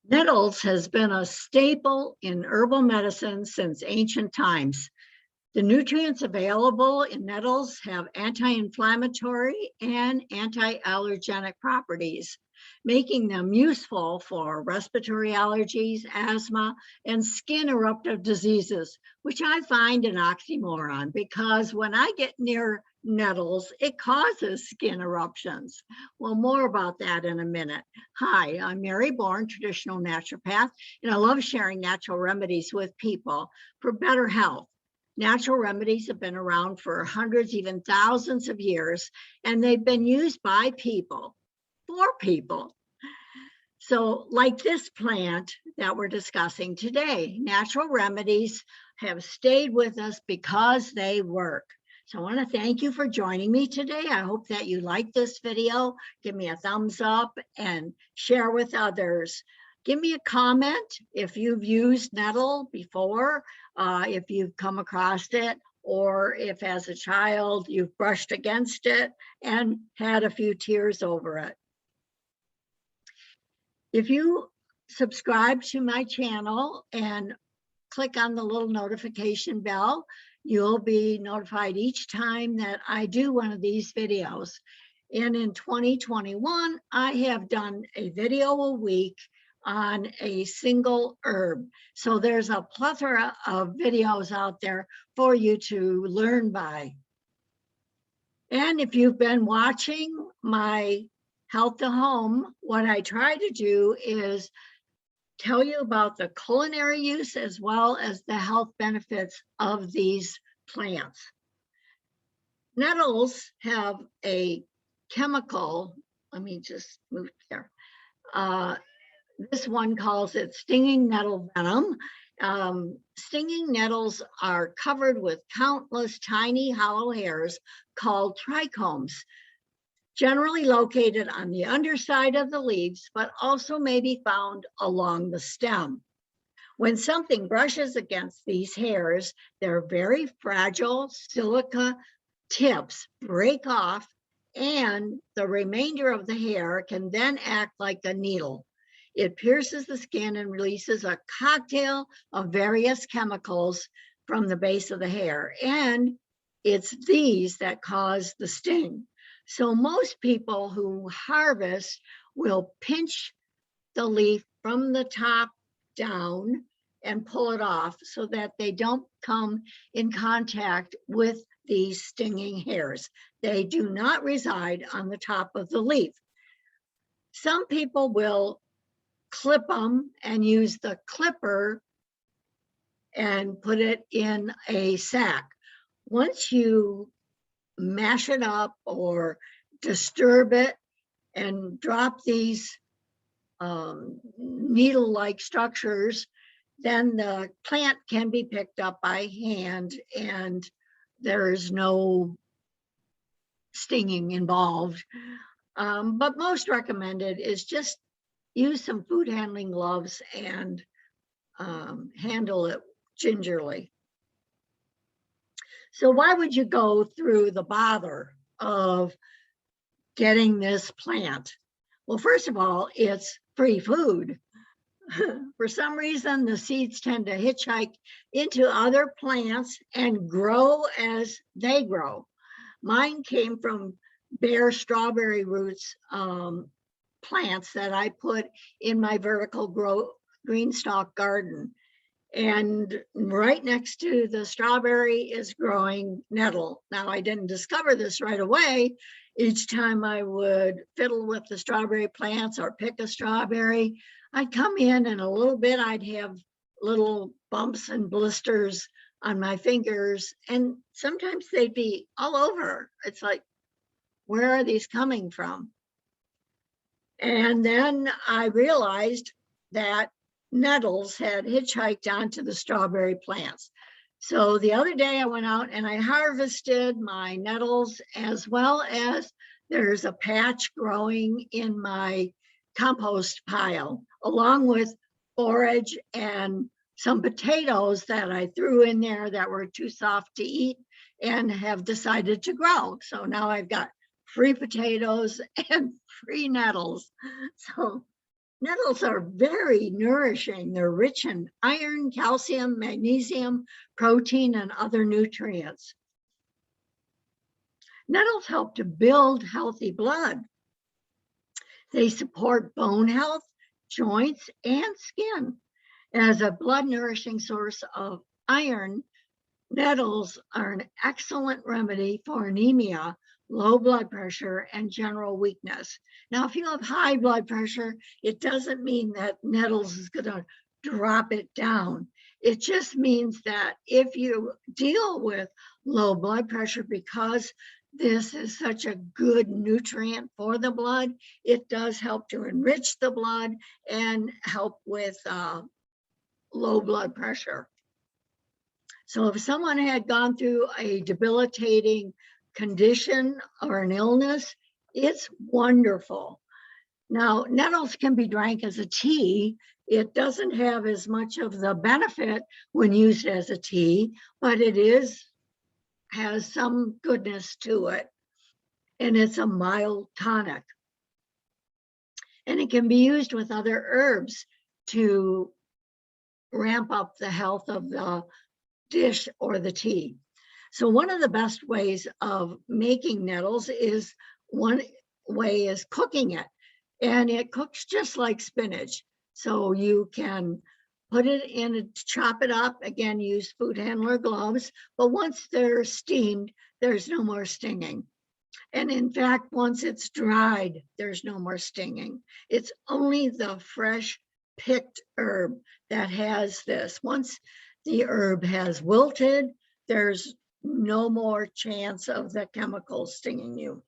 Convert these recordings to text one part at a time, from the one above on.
Nettles has been a staple in herbal medicine since ancient times. The nutrients available in nettles have anti-inflammatory and anti-allergenic properties, making them useful for respiratory allergies, asthma, and skin eruptive diseases, which I find an oxymoron because when I get near nettles, it causes skin eruptions. Well, more about that in a minute. Hi, I'm Mary Bourne, traditional naturopath, and I love sharing natural remedies with people for better health. Natural remedies have been around for hundreds, even thousands of years, and they've been used by people, for people. So like this plant that we're discussing today, natural remedies have stayed with us because they work. So I want to thank you for joining me today. I hope that you like this video. Give me a thumbs up and share with others. Give me a comment if you've used nettle before, if you've come across it, or if as a child you've brushed against it and had a few tears over it. If you subscribe to my channel and click on the little notification bell, you'll be notified each time that I do one of these videos. And in 2021, I have done a video a week on a single herb. So there's a plethora of videos out there for you to learn by. And if you've been watching my Health to Home, what I try to do is tell you about the culinary use as well as the health benefits of these plants. Nettles have a chemical, let me just move there. This one calls it stinging nettle venom. Stinging nettles are covered with countless tiny hollow hairs called trichomes, generally located on the underside of the leaves, but also may be found along the stem. When something brushes against these hairs, their very fragile silica tips break off, and the remainder of the hair can then act like a needle. It pierces the skin and releases a cocktail of various chemicals from the base of the hair, and it's these that cause the sting. So most people who harvest will pinch the leaf from the top down and pull it off so that they don't come in contact with these stinging hairs. They do not reside on the top of the leaf. Some people will clip them and use the clipper and put it in a sack. Once you mash it up or disturb it and drop these needle-like structures, then the plant can be picked up by hand and there is no stinging involved. But most recommended is just use some food handling gloves and handle it gingerly. So why would you go through the bother of getting this plant? Well, first of all, it's free food. For some reason, the seeds tend to hitchhike into other plants and grow as they grow. Mine came from bare strawberry roots plants that I put in my vertical green stalk garden. And right next to the strawberry is growing nettle. Now, I didn't discover this right away. Each time I would fiddle with the strawberry plants or pick a strawberry, I'd come in and a little bit, I'd have little bumps and blisters on my fingers. And sometimes they'd be all over. It's like, where are these coming from? And then I realized that nettles had hitchhiked onto the strawberry plants. So the other day I went out and I harvested my nettles, as well as there's a patch growing in my compost pile, along with forage and some potatoes that I threw in there that were too soft to eat and have decided to grow. So now I've got free potatoes and free nettles. So Nettles are very nourishing. They're rich in iron, calcium, magnesium, protein, and other nutrients. Nettles help to build healthy blood. They support bone health, joints, and skin. As a blood nourishing source of iron, nettles are an excellent remedy for anemia, low blood pressure, and general weakness. Now, if you have high blood pressure, it doesn't mean that nettles is going to drop it down. It just means that if you deal with low blood pressure, because this is such a good nutrient for the blood, it does help to enrich the blood and help with low blood pressure. So if someone had gone through a debilitating condition or an illness, it's wonderful. Now, nettles can be drank as a tea. It doesn't have as much of the benefit when used as a tea, but it has some goodness to it. And it's a mild tonic. And it can be used with other herbs to ramp up the health of the dish or the tea. So one of the best ways of making nettles is, one way is cooking it. And it cooks just like spinach. So you can put it in, chop it up, again, use food handler gloves, but once they're steamed, there's no more stinging. And in fact, once it's dried, there's no more stinging. It's only the fresh picked herb that has this. Once the herb has wilted, there's no more chance of the chemical stinging you.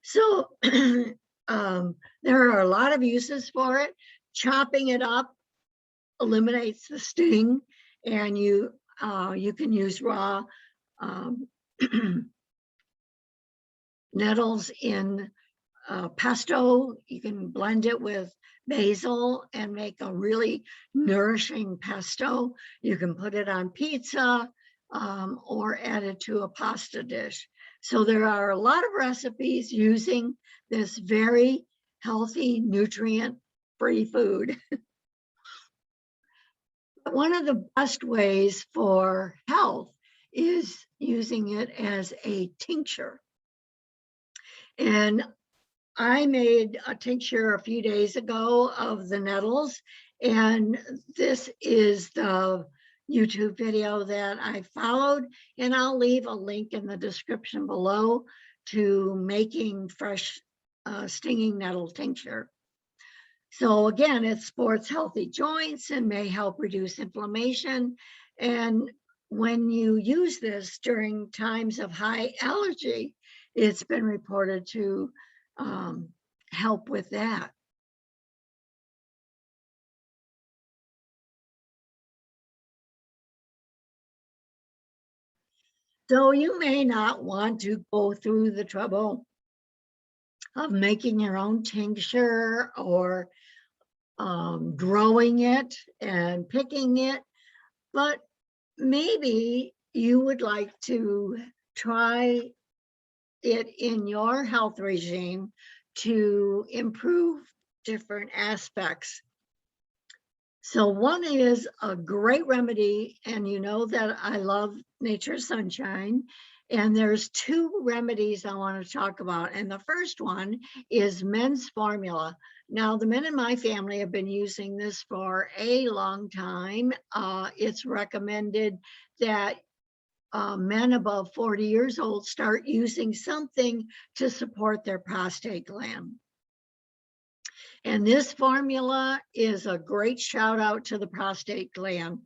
So there are a lot of uses for it. Chopping it up eliminates the sting, and you can use raw nettles in pesto. You can blend it with basil and make a really nourishing pesto. You can put it on pizza or add it to a pasta dish. So there are a lot of recipes using this very healthy, nutrient-free food. One of the best ways for health is using it as a tincture. And I made a tincture a few days ago of the nettles, and this is the YouTube video that I followed, and I'll leave a link in the description below to making fresh stinging nettle tincture. So again, it supports healthy joints and may help reduce inflammation. And when you use this during times of high allergy, it's been reported to help with that. So you may not want to go through the trouble of making your own tincture or growing it and picking it, but maybe you would like to try it in your health regime to improve different aspects. So one is a great remedy, and you know that I love Nature's Sunshine, and there's two remedies I want to talk about. And the first one is men's formula. Now, the men in my family have been using this for a long time. It's recommended that men above 40 years old start using something to support their prostate gland. And this formula is a great shout out to the prostate gland.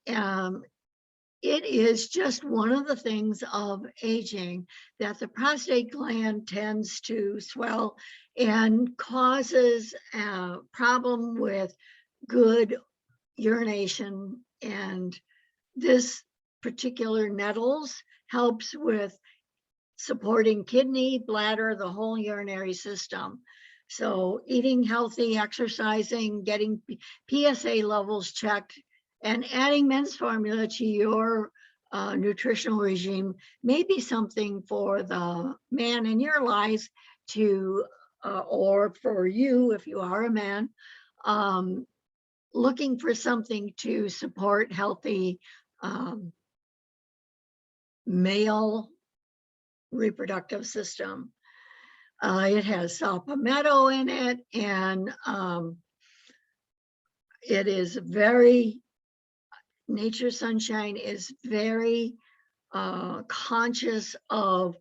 It is just one of the things of aging that the prostate gland tends to swell and causes a problem with good urination. And this particular nettles helps with supporting kidney, bladder, the whole urinary system. So eating healthy, exercising, getting PSA levels checked, and adding men's formula to your nutritional regime may be something for the man in your life to or for you, if you are a man, looking for something to support healthy male reproductive system. It has saw palmetto in it, and it is very, Nature Sunshine is very conscious of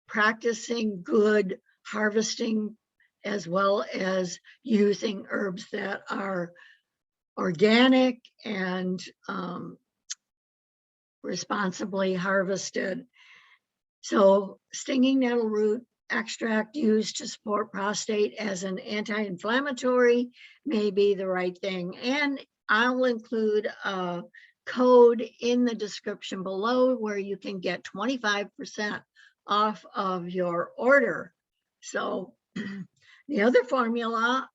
practicing good harvesting, as well as using herbs that are organic and responsibly harvested. So stinging nettle root extract used to support prostate as an anti-inflammatory may be the right thing. And I'll include a code in the description below where you can get 25% off of your order. So the other formula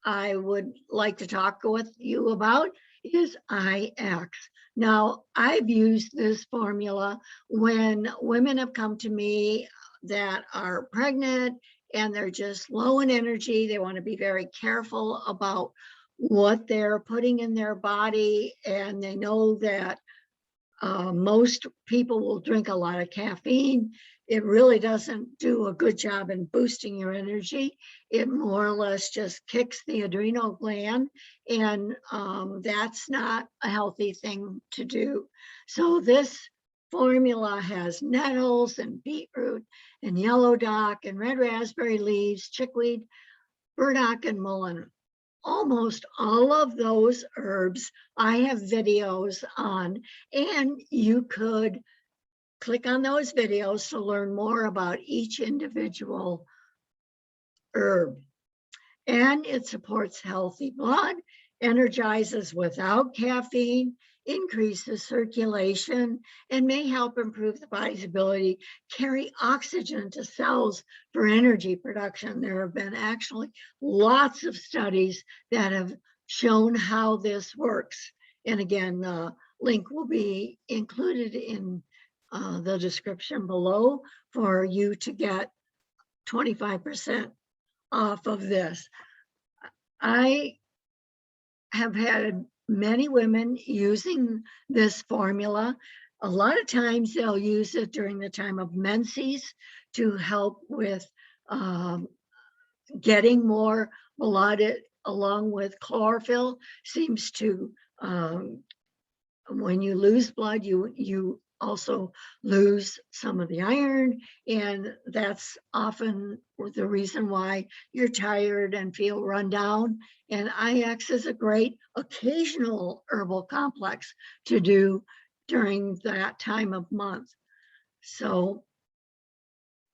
I would like to talk with you about is IX. Now, I've used this formula when women have come to me that are pregnant and they're just low in energy. They want to be very careful about what they're putting in their body, and they know that most people will drink a lot of caffeine. It really doesn't do a good job in boosting your energy. It more or less just kicks the adrenal gland, and that's not a healthy thing to do. So this formula has nettles and beetroot and yellow dock and red raspberry leaves, chickweed, burdock, and mullein. Almost all of those herbs I have videos on, and you could click on those videos to learn more about each individual herb. And it supports healthy blood, energizes without caffeine, increases circulation, and may help improve the body's ability to carry oxygen to cells for energy production. There have been actually lots of studies that have shown how this works. And again, the link will be included in the description below for you to get 25% off of this. I have had many women using this formula. A lot of times they'll use it during the time of menses to help with getting more blood, along with chlorophyll. Seems to, when you lose blood, you also lose some of the iron, and that's often the reason why you're tired and feel run down. And IX is a great occasional herbal complex to do during that time of month. So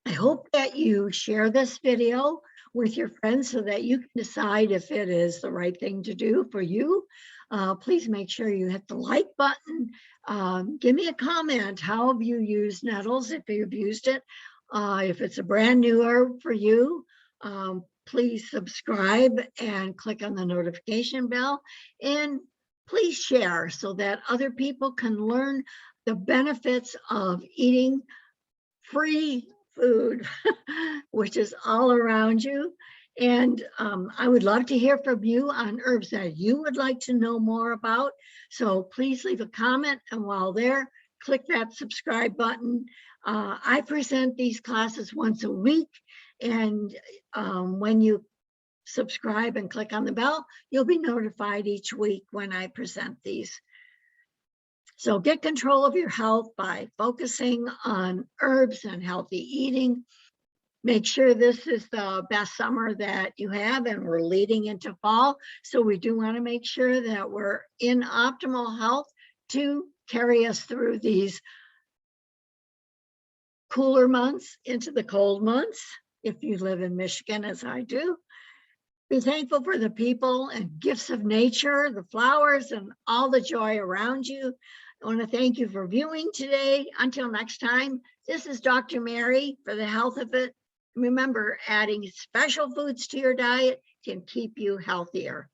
I hope that you share this video with your friends so that you can decide if it is the right thing to do for you. Please make sure you hit the like button. Give me a comment. How have you used nettles, if you've used it? If it's a brand new herb for you, please subscribe and click on the notification bell. And please share so that other people can learn the benefits of eating free food, which is all around you. And I would love to hear from you on herbs that you would like to know more about. So please leave a comment, and while there, click that subscribe button. I present these classes once a week, and when you subscribe and click on the bell, you'll be notified each week when I present these. So get control of your health by focusing on herbs and healthy eating. Make sure this is the best summer that you have, and we're leading into fall. So we do want to make sure that we're in optimal health to carry us through these cooler months into the cold months, if you live in Michigan, as I do. Be thankful for the people and gifts of nature, the flowers, and all the joy around you. I want to thank you for viewing today. Until next time, this is Dr. Mary for the Health of It. Remember, adding special foods to your diet can keep you healthier.